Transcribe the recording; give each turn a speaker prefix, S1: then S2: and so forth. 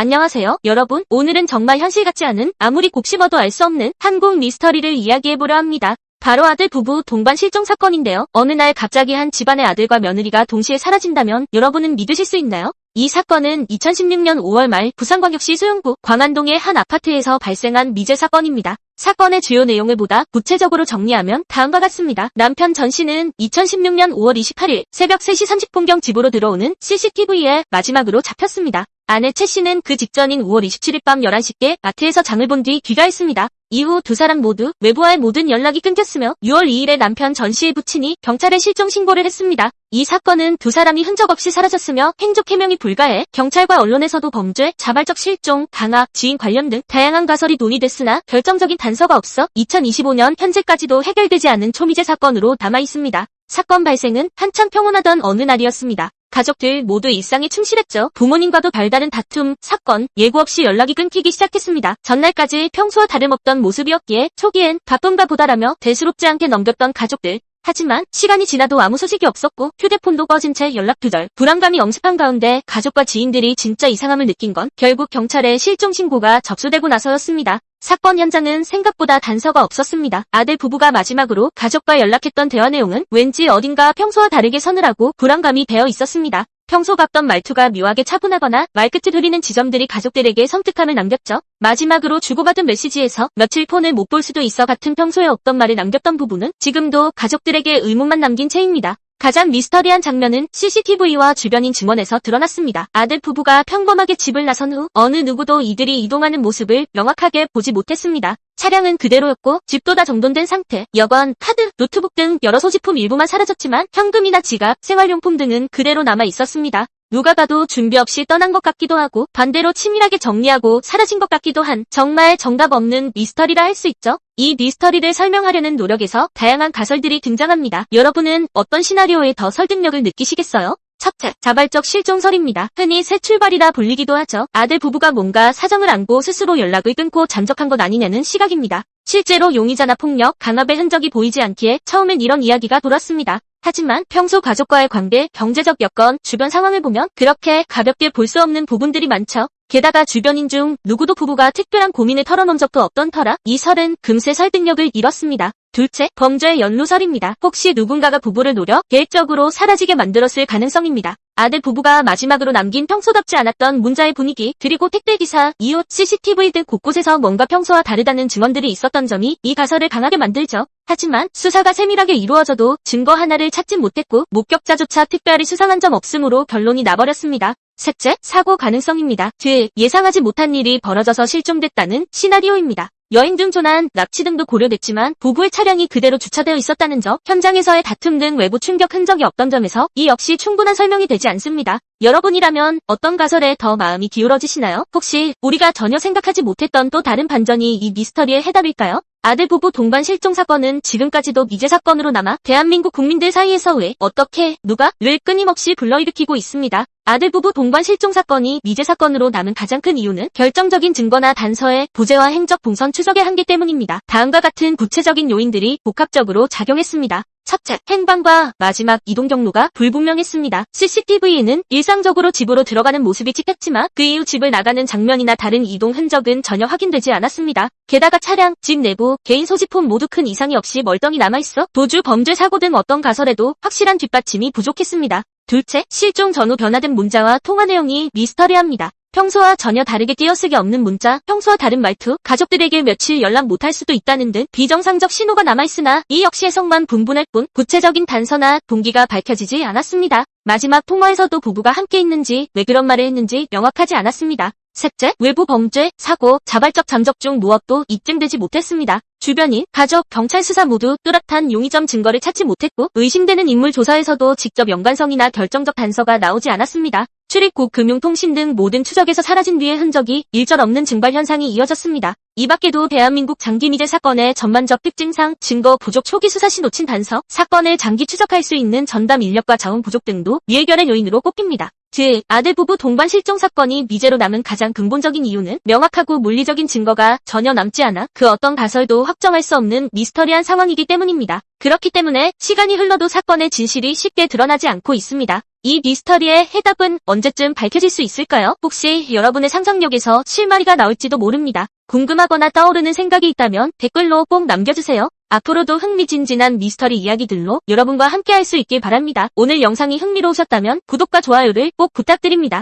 S1: 안녕하세요, 여러분. 오늘은 정말 현실 같지 않은, 아무리 곱씹어도 알 수 없는 한국 미스터리를 이야기해보려 합니다. 바로 아들 부부 동반 실종 사건인데요. 어느 날 갑자기 한 집안의 아들과 며느리가 동시에 사라진다면 여러분은 믿으실 수 있나요? 이 사건은 2016년 5월 말 부산광역시 소영구 광안동의 한 아파트에서 발생한 미제 사건입니다. 사건의 주요 내용을 보다 구체적으로 정리하면 다음과 같습니다. 남편 전 씨는 2016년 5월 28일 새벽 3시 30분경 집으로 들어오는 CCTV에 마지막으로 잡혔습니다. 아내 최 씨는 그 직전인 5월 27일 밤 11시께 마트에서 장을 본 뒤 귀가했습니다. 이후 두 사람 모두 외부와의 모든 연락이 끊겼으며 6월 2일에 남편 전 씨의 부친이 경찰에 실종 신고를 했습니다. 이 사건은 두 사람이 흔적 없이 사라졌으며 행적 해명이 불가해 경찰과 언론에서도 범죄, 자발적 실종, 강압, 지인 관련 등 다양한 가설이 논의됐으나 결정적인 단서가 없어 2025년 현재까지도 해결되지 않은 초미제 사건으로 남아있습니다. 사건 발생은 한참 평온하던 어느 날이었습니다. 가족들 모두 일상에 충실했죠. 부모님과도 별다른 다툼, 사건, 예고 없이 연락이 끊기기 시작했습니다. 전날까지 평소와 다름없던 모습이었기에 초기엔 바쁜가 보다라며 대수롭지 않게 넘겼던 가족들. 하지만 시간이 지나도 아무 소식이 없었고 휴대폰도 꺼진 채 연락 두절, 불안감이 엄습한 가운데 가족과 지인들이 진짜 이상함을 느낀 건 결국 경찰에 실종 신고가 접수되고 나서였습니다. 사건 현장은 생각보다 단서가 없었습니다. 아들 부부가 마지막으로 가족과 연락했던 대화 내용은 왠지 어딘가 평소와 다르게 서늘하고 불안감이 배어 있었습니다. 평소 같던 말투가 묘하게 차분하거나 말끝을 흐리는 지점들이 가족들에게 섬뜩함을 남겼죠. 마지막으로 주고받은 메시지에서 며칠 폰을 못 볼 수도 있어 같은 평소에 없던 말을 남겼던 부분은 지금도 가족들에게 의문만 남긴 채입니다. 가장 미스터리한 장면은 CCTV와 주변인 증언에서 드러났습니다. 아들 부부가 평범하게 집을 나선 후 어느 누구도 이들이 이동하는 모습을 명확하게 보지 못했습니다. 차량은 그대로였고 집도 다 정돈된 상태, 여권, 카드, 노트북 등 여러 소지품 일부만 사라졌지만 현금이나 지갑, 생활용품 등은 그대로 남아 있었습니다. 누가 봐도 준비 없이 떠난 것 같기도 하고 반대로 치밀하게 정리하고 사라진 것 같기도 한 정말 정답 없는 미스터리라 할 수 있죠. 이 미스터리를 설명하려는 노력에서 다양한 가설들이 등장합니다. 여러분은 어떤 시나리오에 더 설득력을 느끼시겠어요? 첫째, 자발적 실종설입니다. 흔히 새 출발이라 불리기도 하죠. 아들 부부가 뭔가 사정을 안고 스스로 연락을 끊고 잠적한 것 아니냐는 시각입니다. 실제로 용의자나 폭력, 강압의 흔적이 보이지 않기에 처음엔 이런 이야기가 돌았습니다. 하지만 평소 가족과의 관계, 경제적 여건, 주변 상황을 보면 그렇게 가볍게 볼 수 없는 부분들이 많죠. 게다가 주변인 중 누구도 부부가 특별한 고민을 털어놓은 적도 없던 터라 이 설은 금세 설득력을 잃었습니다. 둘째, 범죄의 연루설입니다. 혹시 누군가가 부부를 노려 계획적으로 사라지게 만들었을 가능성입니다. 아들 부부가 마지막으로 남긴 평소답지 않았던 문자의 분위기, 그리고 택배기사, 이웃, CCTV 등 곳곳에서 뭔가 평소와 다르다는 증언들이 있었던 점이 이 가설을 강하게 만들죠. 하지만 수사가 세밀하게 이루어져도 증거 하나를 찾진 못했고 목격자조차 특별히 수상한 점 없으므로 결론이 나버렸습니다. 셋째, 사고 가능성입니다. 예상하지 못한 일이 벌어져서 실종됐다는 시나리오입니다. 여행 중 조난, 납치 등도 고려됐지만 부부의 차량이 그대로 주차되어 있었다는 점, 현장에서의 다툼 등 외부 충격 흔적이 없던 점에서 이 역시 충분한 설명이 되지 않습니다. 여러분이라면 어떤 가설에 더 마음이 기울어지시나요? 혹시 우리가 전혀 생각하지 못했던 또 다른 반전이 이 미스터리의 해답일까요? 아들 부부 동반 실종 사건은 지금까지도 미제 사건으로 남아 대한민국 국민들 사이에서 왜, 어떻게, 누가,를 끊임없이 불러일으키고 있습니다. 아들 부부 동반 실종 사건이 미제 사건으로 남은 가장 큰 이유는 결정적인 증거나 단서의 보재와 행적 동선 추적의 한계 때문입니다. 다음과 같은 구체적인 요인들이 복합적으로 작용했습니다. 첫째, 행방과 마지막 이동 경로가 불분명했습니다. CCTV에는 일상적으로 집으로 들어가는 모습이 찍혔지만 그 이후 집을 나가는 장면이나 다른 이동 흔적은 전혀 확인되지 않았습니다. 게다가 차량, 집 내부, 개인 소지품 모두 큰 이상이 없이 멀쩡히 남아있어 도주, 범죄, 사고 등 어떤 가설에도 확실한 뒷받침이 부족했습니다. 둘째, 실종 전후 변화된 문자와 통화 내용이 미스터리합니다. 평소와 전혀 다르게 띄어쓰기 없는 문자, 평소와 다른 말투, 가족들에게 며칠 연락 못할 수도 있다는 등 비정상적 신호가 남아있으나 이 역시 해석만 분분할 뿐 구체적인 단서나 동기가 밝혀지지 않았습니다. 마지막 통화에서도 부부가 함께 있는지, 왜 그런 말을 했는지 명확하지 않았습니다. 셋째, 외부 범죄, 사고, 자발적 잠적 중 무엇도 입증되지 못했습니다. 주변인, 가족, 경찰 수사 모두 뚜렷한 용의점 증거를 찾지 못했고 의심되는 인물 조사에서도 직접 연관성이나 결정적 단서가 나오지 않았습니다. 출입국, 금융통신 등 모든 추적에서 사라진 뒤의 흔적이 일절 없는 증발 현상이 이어졌습니다. 이 밖에도 대한민국 장기 미제 사건의 전반적 특징상 증거 부족, 초기 수사 시 놓친 단서, 사건을 장기 추적할 수 있는 전담 인력과 자원 부족 등도 미해결의 요인으로 꼽힙니다. 즉, 아들 부부 동반 실종 사건이 미제로 남은 가장 근본적인 이유는 명확하고 물리적인 증거가 전혀 남지 않아 그 어떤 가설도 확정할 수 없는 미스터리한 상황이기 때문입니다. 그렇기 때문에 시간이 흘러도 사건의 진실이 쉽게 드러나지 않고 있습니다. 이 미스터리의 해답은 언제쯤 밝혀질 수 있을까요? 혹시 여러분의 상상력에서 실마리가 나올지도 모릅니다. 궁금하거나 떠오르는 생각이 있다면 댓글로 꼭 남겨주세요. 앞으로도 흥미진진한 미스터리 이야기들로 여러분과 함께 할 수 있길 바랍니다. 오늘 영상이 흥미로우셨다면 구독과 좋아요를 꼭 부탁드립니다.